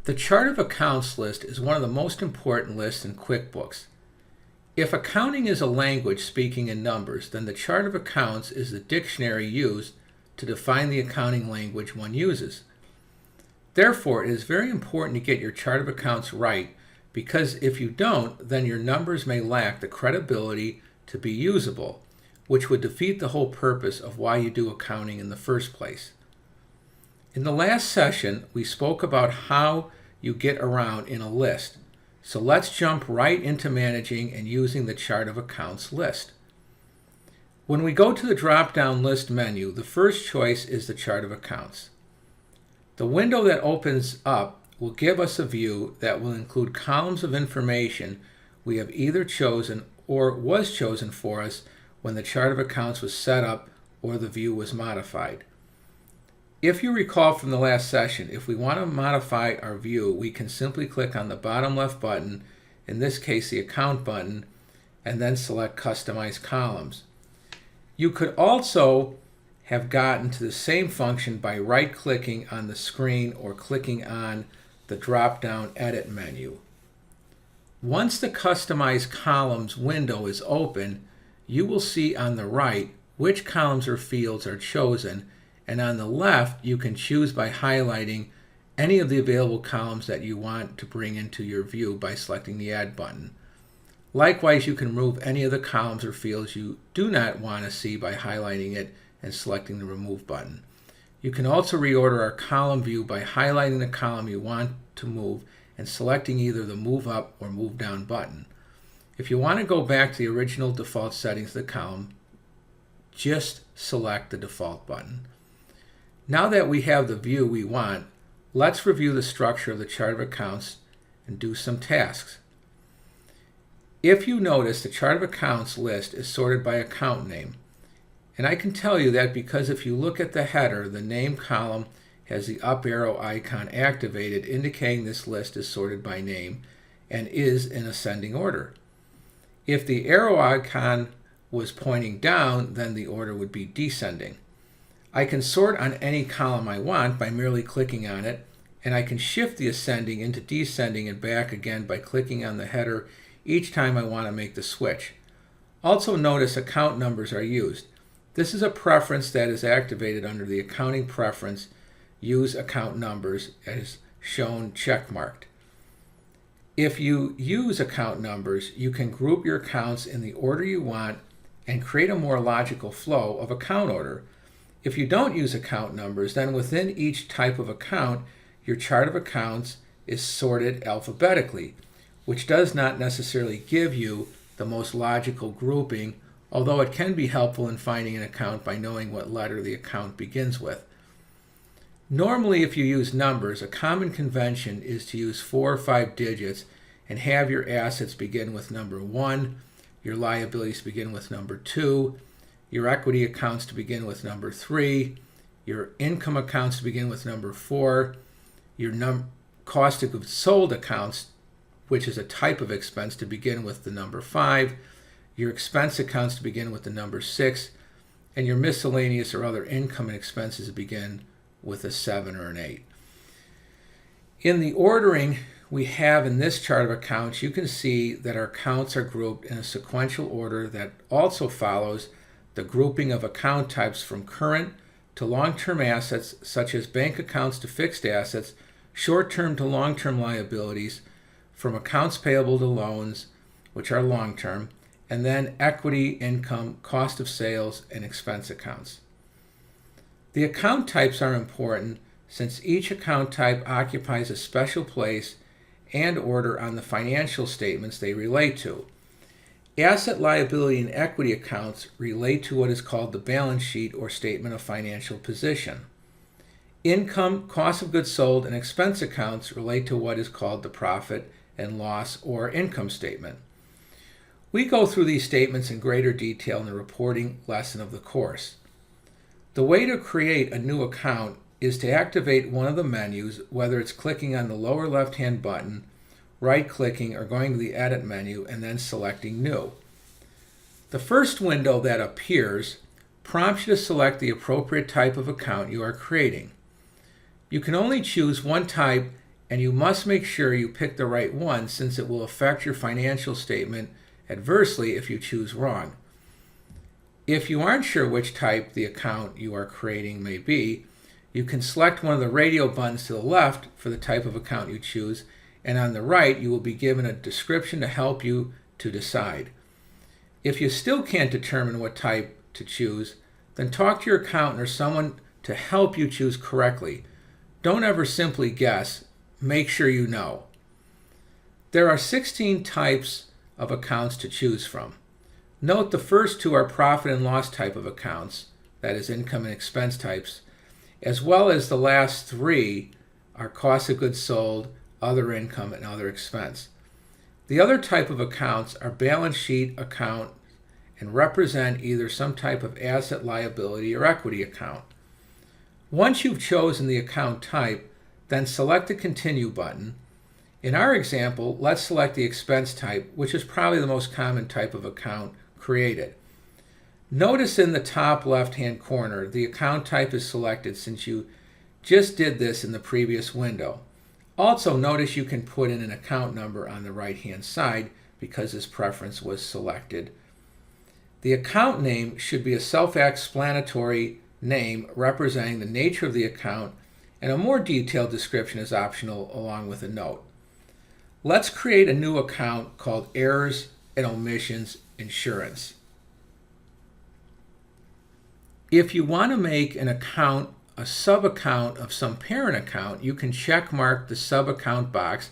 The chart of accounts list is one of the most important lists in QuickBooks. If accounting is a language speaking in numbers, then the chart of accounts is the dictionary used to define the accounting language one uses. Therefore, it is very important to get your chart of accounts right, because if you don't, then your numbers may lack the credibility to be usable, which would defeat the whole purpose of why you do accounting in the first place. In the last session, we spoke about how you get around in a list. So let's jump right into managing and using the chart of accounts list. When we go to the drop-down list menu, the first choice is the chart of accounts. The window that opens up will give us a view that will include columns of information we have either chosen or was chosen for us when the chart of accounts was set up or the view was modified. If you recall from the last session, if we want to modify our view, we can simply click on the bottom left button, in this case the account button, and then select Customize Columns. You could also have gotten to the same function by right-clicking on the screen or clicking on the drop-down Edit menu. Once the Customize Columns window is open, you will see on the right which columns or fields are chosen, and on the left, you can choose by highlighting any of the available columns that you want to bring into your view by selecting the Add button. Likewise, you can remove any of the columns or fields you do not want to see by highlighting it and selecting the Remove button. You can also reorder our column view by highlighting the column you want to move and selecting either the Move Up or Move Down button. If you want to go back to the original default settings of the column, just select the default button. Now that we have the view we want, let's review the structure of the chart of accounts and do some tasks. If you notice, the chart of accounts list is sorted by account name. And I can tell you that because if you look at the header, the name column has the up arrow icon activated, indicating this list is sorted by name and is in ascending order. If the arrow icon was pointing down, then the order would be descending. I can sort on any column I want by merely clicking on it, and I can shift the ascending into descending and back again by clicking on the header each time I want to make the switch. Also notice account numbers are used. This is a preference that is activated under the accounting preference, Use Account Numbers, as shown checkmarked. If you use account numbers, you can group your accounts in the order you want and create a more logical flow of account order. If you don't use account numbers, then within each type of account, your chart of accounts is sorted alphabetically, which does not necessarily give you the most logical grouping, although it can be helpful in finding an account by knowing what letter the account begins with. Normally, if you use numbers, a common convention is to use 4 or 5 digits and have your assets begin with number 1, your liabilities begin with number 2, your equity accounts to begin with number 3, your income accounts to begin with number 4, your cost of goods sold accounts, which is a type of expense, to begin with the number 5, your expense accounts to begin with the number 6, and your miscellaneous or other income and expenses to begin with a 7 or an 8. In the ordering we have in this chart of accounts, you can see that our accounts are grouped in a sequential order that also follows the grouping of account types from current to long-term assets, such as bank accounts, to fixed assets, short-term to long-term liabilities, from accounts payable to loans, which are long-term, and then equity, income, cost of sales, and expense accounts. The account types are important since each account type occupies a special place and order on the financial statements they relate to. Asset, liability, and equity accounts relate to what is called the balance sheet or statement of financial position. Income, cost of goods sold, and expense accounts relate to what is called the profit and loss or income statement. We go through these statements in greater detail in the reporting lesson of the course. The way to create a new account is to activate one of the menus, whether it's clicking on the lower left-hand button, right-clicking, or going to the Edit menu and then selecting New. The first window that appears prompts you to select the appropriate type of account you are creating. You can only choose one type and you must make sure you pick the right one since it will affect your financial statement adversely if you choose wrong. If you aren't sure which type the account you are creating may be, you can select one of the radio buttons to the left for the type of account you choose, and on the right you will be given a description to help you to decide. If you still can't determine what type to choose, then talk to your accountant or someone to help you choose correctly. Don't ever simply guess. Make sure you know. There are 16 types of accounts to choose from. Note the first two are profit and loss type of accounts, that is income and expense types, as well as the last three are cost of goods sold, other income, and other expense. The other type of accounts are balance sheet account and represent either some type of asset, liability, or equity account. Once you've chosen the account type, then select the Continue button. In our example, let's select the expense type, which is probably the most common type of account created. Notice in the top left-hand corner, the account type is selected since you just did this in the previous window. Also, notice you can put in an account number on the right-hand side because this preference was selected. The account name should be a self-explanatory name representing the nature of the account, and a more detailed description is optional along with a note. Let's create a new account called Errors and Omissions Insurance. If you want to make an account a sub-account of some parent account, you can check mark the sub-account box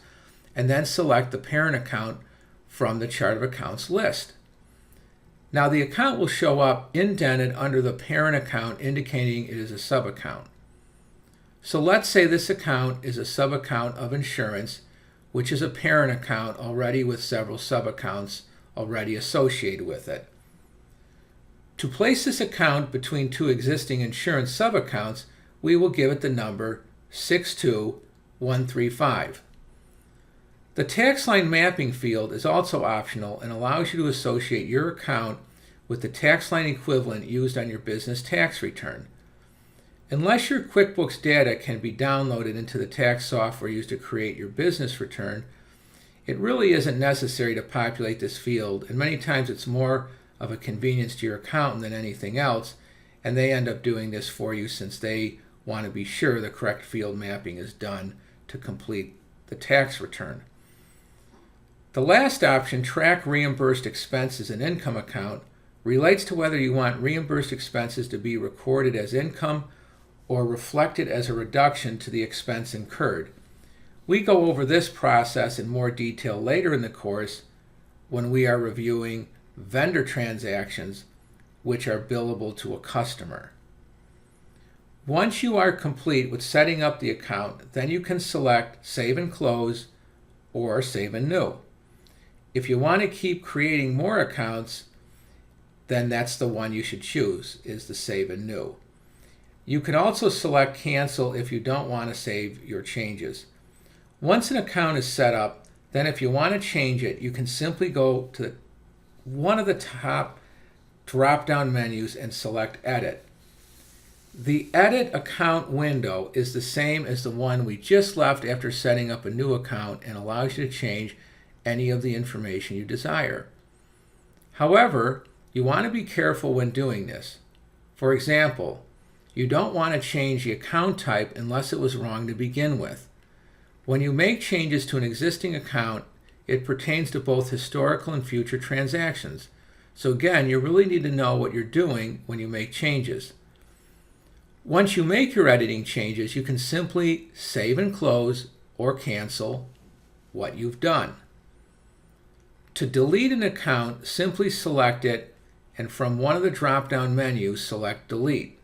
and then select the parent account from the chart of accounts list. Now the account will show up indented under the parent account, indicating it is a sub-account. So let's say this account is a sub-account of insurance, which is a parent account already with several sub-accounts already associated with it. To place this account between two existing insurance sub-accounts, we will give it the number 62135. The tax line mapping field is also optional and allows you to associate your account with the tax line equivalent used on your business tax return. Unless your QuickBooks data can be downloaded into the tax software used to create your business return, it really isn't necessary to populate this field, and many times it's more of a convenience to your accountant than anything else, and they end up doing this for you since they want to be sure the correct field mapping is done to complete the tax return. The last option, Track Reimbursed Expenses and Income Account, relates to whether you want reimbursed expenses to be recorded as income or reflected as a reduction to the expense incurred. We go over this process in more detail later in the course when we are reviewing vendor transactions which are billable to a customer. Once you are complete with setting up the account, then you can select Save and Close or Save and New. If you want to keep creating more accounts, then that's the one you should choose, is the Save and New. You can also select Cancel if you don't want to save your changes. Once an account is set up, then if you want to change it, you can simply go to one of the top drop-down menus and select Edit. The Edit Account window is the same as the one we just left after setting up a new account and allows you to change any of the information you desire. However, you want to be careful when doing this. For example, you don't want to change the account type unless it was wrong to begin with. When you make changes to an existing account, it pertains to both historical and future transactions. So again, you really need to know what you're doing when you make changes. Once you make your editing changes, you can simply save and close or cancel what you've done. To delete an account, simply select it and from one of the drop-down menus, select Delete.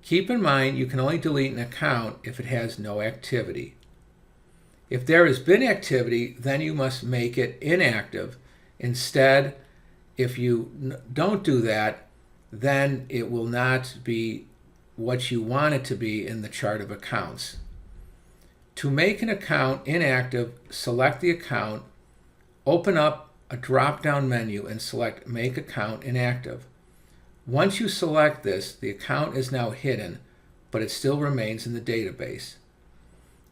Keep in mind you can only delete an account if it has no activity. If there has been activity, then you must make it inactive. Instead, if you don't do that, then it will not be what you want it to be in the chart of accounts. To make an account inactive, select the account, open up a drop-down menu and select Make Account Inactive. Once you select this, the account is now hidden, but it still remains in the database.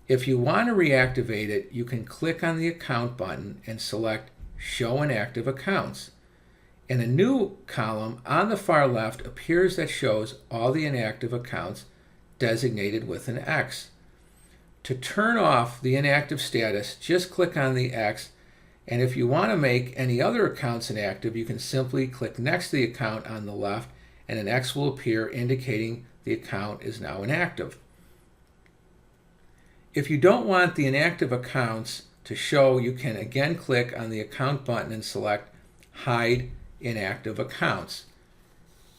If you want to reactivate it, you can click on the Account button and select Show Inactive Accounts. And a new column on the far left appears that shows all the inactive accounts designated with an X. To turn off the inactive status, just click on the X, and if you want to make any other accounts inactive, you can simply click next to the account on the left, and an X will appear indicating the account is now inactive. If you don't want the inactive accounts to show, you can again click on the Account button and select Hide Inactive Accounts.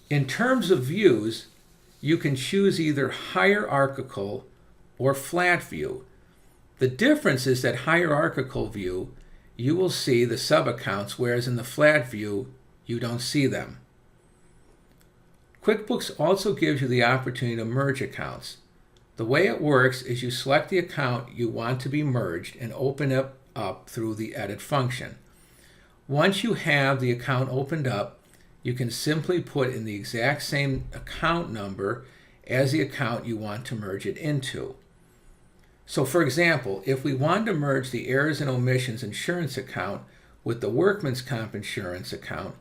In terms of views, you can choose either hierarchical or flat view. The difference is that hierarchical view, you will see the sub-accounts, whereas in the flat view, you don't see them. QuickBooks also gives you the opportunity to merge accounts. The way it works is you select the account you want to be merged and open it up through the Edit function. Once you have the account opened up, you can simply put in the exact same account number as the account you want to merge it into. So for example, if we wanted to merge the Errors and Omissions Insurance account with the Workman's Comp Insurance account,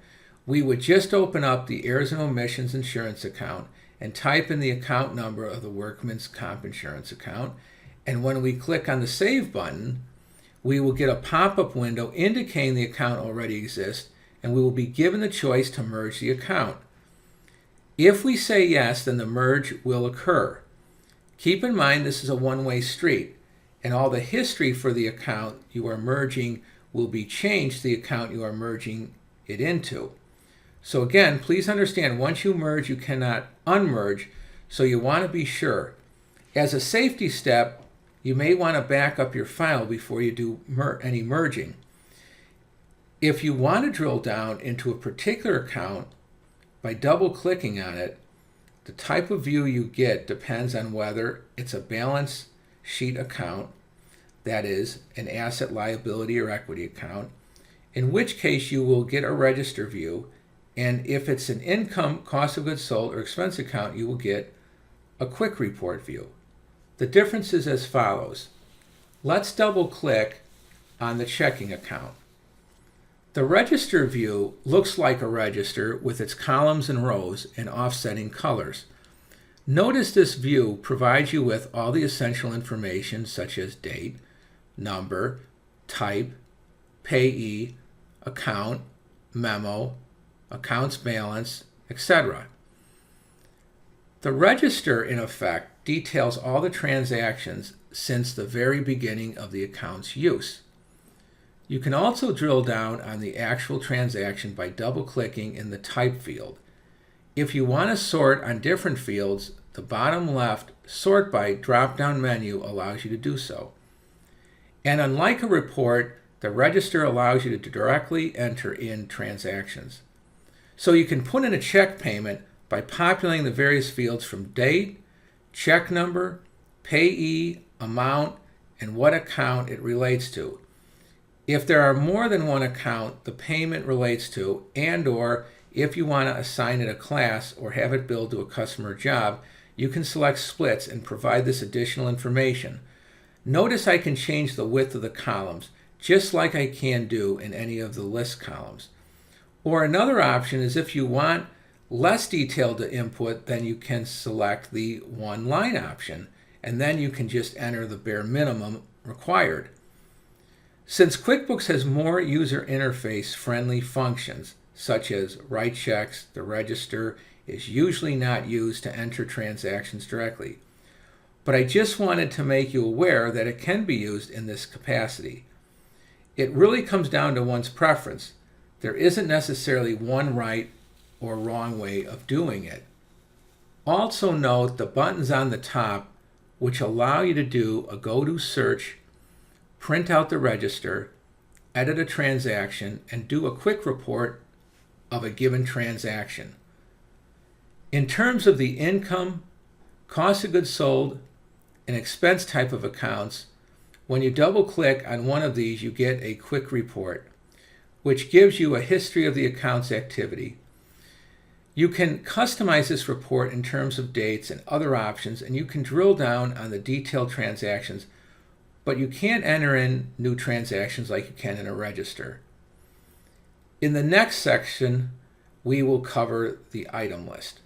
we would just open up the Errors and Omissions Insurance account and type in the account number of the Workman's Comp Insurance account, and when we click on the Save button, we will get a pop-up window indicating the account already exists, and we will be given the choice to merge the account. If we say yes, then the merge will occur. Keep in mind this is a one-way street, and all the history for the account you are merging will be changed to the account you are merging it into. So again, please understand, once you merge, you cannot unmerge, so you want to be sure. As a safety step, you may want to back up your file before you do any merging. If you want to drill down into a particular account by double-clicking on it, the type of view you get depends on whether it's a balance sheet account, that is, an asset, liability, or equity account, in which case you will get a register view, and if it's an income, cost of goods sold, or expense account, you will get a quick report view. The difference is as follows. Let's double-click on the checking account. The register view looks like a register with its columns and rows and offsetting colors. Notice this view provides you with all the essential information such as date, number, type, payee, account, memo, accounts balance, etc. The register, in effect, details all the transactions since the very beginning of the account's use. You can also drill down on the actual transaction by double-clicking in the Type field. If you want to sort on different fields, the bottom left Sort By drop-down menu allows you to do so. And unlike a report, the register allows you to directly enter in transactions. So you can put in a check payment by populating the various fields from date, check number, payee, amount, and what account it relates to. If there are more than one account the payment relates to, and/or if you want to assign it a class or have it billed to a customer job, you can select splits and provide this additional information. Notice I can change the width of the columns, just like I can do in any of the list columns. Or another option is if you want less detailed input, then you can select the one line option, and then you can just enter the bare minimum required. Since QuickBooks has more user interface friendly functions, such as write checks, the register is usually not used to enter transactions directly. But I just wanted to make you aware that it can be used in this capacity. It really comes down to one's preference. There isn't necessarily one right or wrong way of doing it. Also note the buttons on the top which allow you to do a go-to search, print out the register, edit a transaction, and do a quick report of a given transaction. In terms of the income, cost of goods sold, and expense type of accounts, when you double-click on one of these, you get a quick report, which gives you a history of the account's activity. You can customize this report in terms of dates and other options, and you can drill down on the detailed transactions but you can't enter in new transactions like you can in a register. In the next section, we will cover the item list.